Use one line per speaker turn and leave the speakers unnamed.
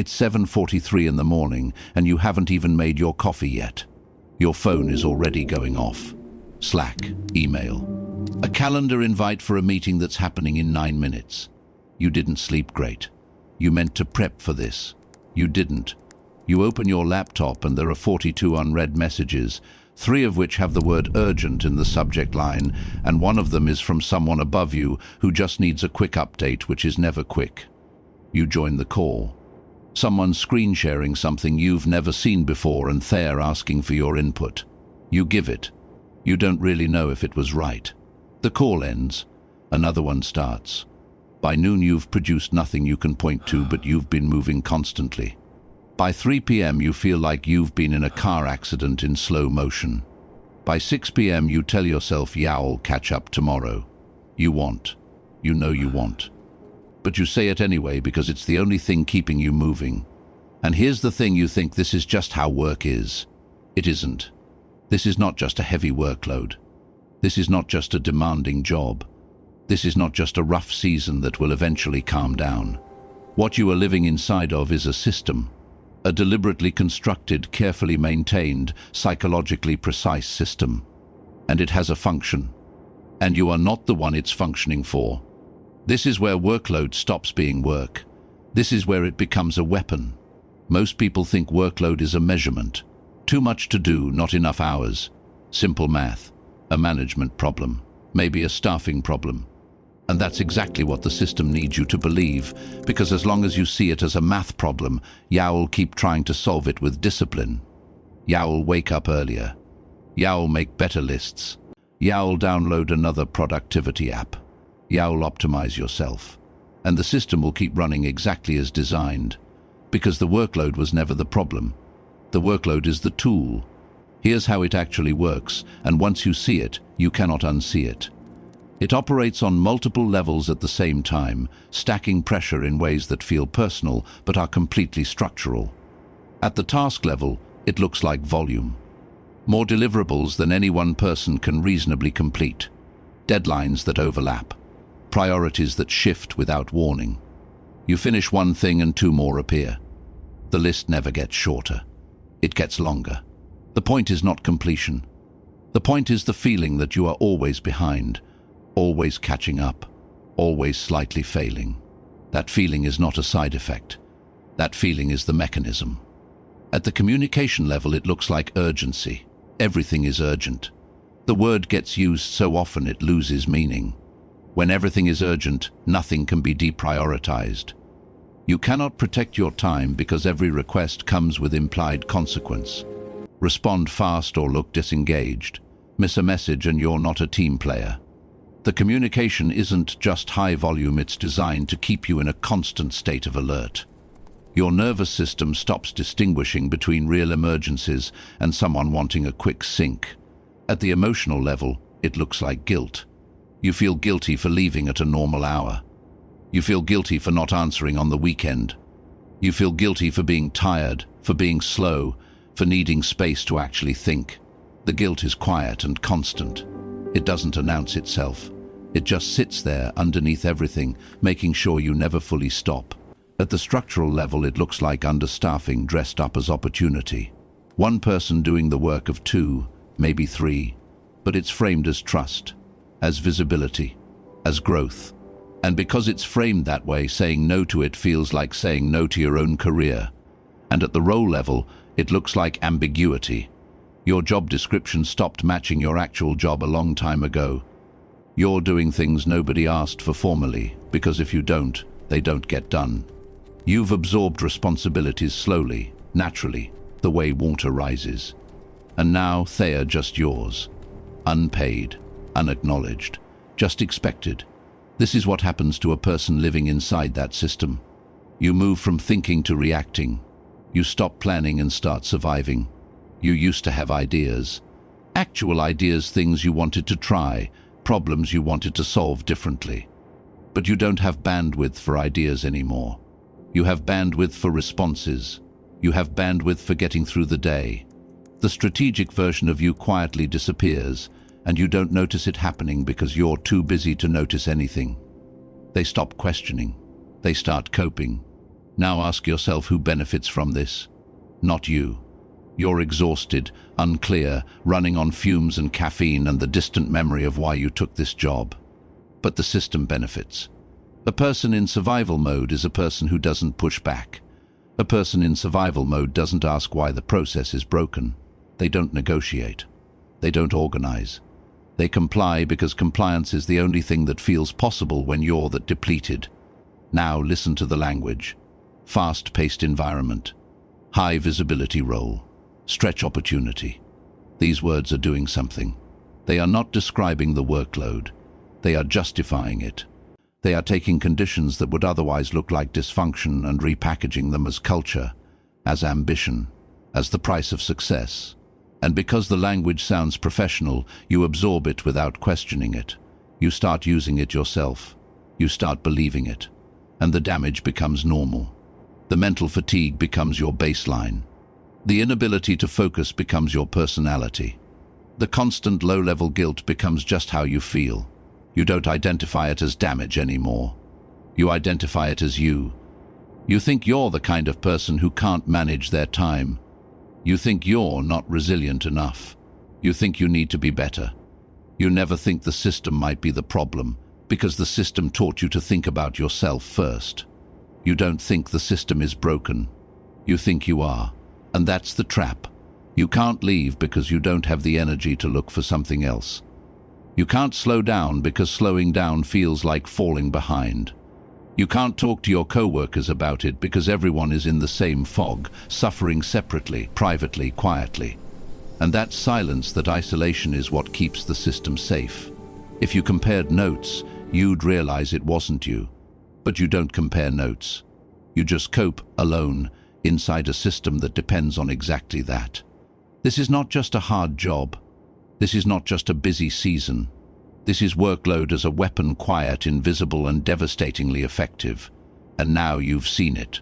It's 7:43 in the morning and you haven't even made your coffee yet. Your phone is already going off. Slack, email. A calendar invite for a meeting that's happening in 9 minutes. You didn't sleep great. You meant to prep for this. You didn't. You open your laptop and there are 42 unread messages, 3 of which have the word urgent in the subject line, and one of them is from someone above you who just needs a quick update, which is never quick. You join the call. Someone's screen sharing something you've never seen before and they're asking for your input. You give it. You don't really know if it was right. The call ends. Another one starts. By noon you've produced nothing you can point to, but you've been moving constantly. By 3 p.m. you feel like you've been in a car accident in slow motion. By 6 p.m. you tell yourself, yeah, I'll catch up tomorrow. You want. You know you want. But you say it anyway because it's the only thing keeping you moving. And here's the thing, you think this is just how work is. It isn't. This is not just a heavy workload. This is not just a demanding job. This is not just a rough season that will eventually calm down. What you are living inside of is a system. A deliberately constructed, carefully maintained, psychologically precise system. And it has a function. And you are not the one it's functioning for. This is where workload stops being work. This is where it becomes a weapon. Most people think workload is a measurement. Too much to do, not enough hours. Simple math. A management problem. Maybe a staffing problem. And that's exactly what the system needs you to believe, because as long as you see it as a math problem, you'll keep trying to solve it with discipline. You'll wake up earlier. You'll make better lists. You'll download another productivity app. You'll optimize yourself. And the system will keep running exactly as designed, because the workload was never the problem. The workload is the tool. Here's how it actually works, and once you see it, you cannot unsee it. It operates on multiple levels at the same time, stacking pressure in ways that feel personal but are completely structural. At the task level, it looks like volume. More deliverables than any one person can reasonably complete. Deadlines that overlap. Priorities that shift without warning. You finish one thing and 2 more appear. The list never gets shorter. It gets longer. The point is not completion. The point is the feeling that you are always behind, always catching up, always slightly failing. That feeling is not a side effect. That feeling is the mechanism. At the communication level, it looks like urgency. Everything is urgent. The word gets used so often it loses meaning. When everything is urgent, nothing can be deprioritized. You cannot protect your time because every request comes with implied consequence. Respond fast or look disengaged. Miss a message and you're not a team player. The communication isn't just high volume, it's designed to keep you in a constant state of alert. Your nervous system stops distinguishing between real emergencies and someone wanting a quick sync. At the emotional level, it looks like guilt. You feel guilty for leaving at a normal hour. You feel guilty for not answering on the weekend. You feel guilty for being tired, for being slow, for needing space to actually think. The guilt is quiet and constant. It doesn't announce itself. It just sits there underneath everything, making sure you never fully stop. At the structural level, it looks like understaffing dressed up as opportunity. One person doing the work of 2, maybe 3, but it's framed as trust, as visibility, as growth. And because it's framed that way, saying no to it feels like saying no to your own career. And at the role level, it looks like ambiguity. Your job description stopped matching your actual job a long time ago. You're doing things nobody asked for formally, because if you don't, they don't get done. You've absorbed responsibilities slowly, naturally, the way water rises. And now they are just yours. Unpaid, unacknowledged, just expected. This is what happens to a person living inside that system. You move from thinking to reacting. You stop planning and start surviving. You used to have ideas. Actual ideas, things you wanted to try, problems you wanted to solve differently. But you don't have bandwidth for ideas anymore. You have bandwidth for responses. You have bandwidth for getting through the day. The strategic version of you quietly disappears, and you don't notice it happening because you're too busy to notice anything. They stop questioning. They start coping. Now ask yourself who benefits from this. Not you. You're exhausted, unclear, running on fumes and caffeine and the distant memory of why you took this job. But the system benefits. A person in survival mode is a person who doesn't push back. A person in survival mode doesn't ask why the process is broken. They don't negotiate. They don't organize. They comply because compliance is the only thing that feels possible when you're that depleted. Now listen to the language. Fast-paced environment. High visibility role. Stretch opportunity. These words are doing something. They are not describing the workload. They are justifying it. They are taking conditions that would otherwise look like dysfunction and repackaging them as culture, as ambition, as the price of success. And because the language sounds professional, you absorb it without questioning it. You start using it yourself. You start believing it. And the damage becomes normal. The mental fatigue becomes your baseline. The inability to focus becomes your personality. The constant low-level guilt becomes just how you feel. You don't identify it as damage anymore. You identify it as you. You think you're the kind of person who can't manage their time. You think you're not resilient enough. You think you need to be better. You never think the system might be the problem, because the system taught you to think about yourself first. You don't think the system is broken. You think you are. And that's the trap. You can't leave because you don't have the energy to look for something else. You can't slow down because slowing down feels like falling behind. You can't talk to your co-workers about it because everyone is in the same fog, suffering separately, privately, quietly. And that silence, that isolation, is what keeps the system safe. If you compared notes, you'd realize it wasn't you. But you don't compare notes. You just cope alone inside a system that depends on exactly that. This is not just a hard job. This is not just a busy season. This is workload as a weapon, quiet, invisible, and devastatingly effective. And now you've seen it.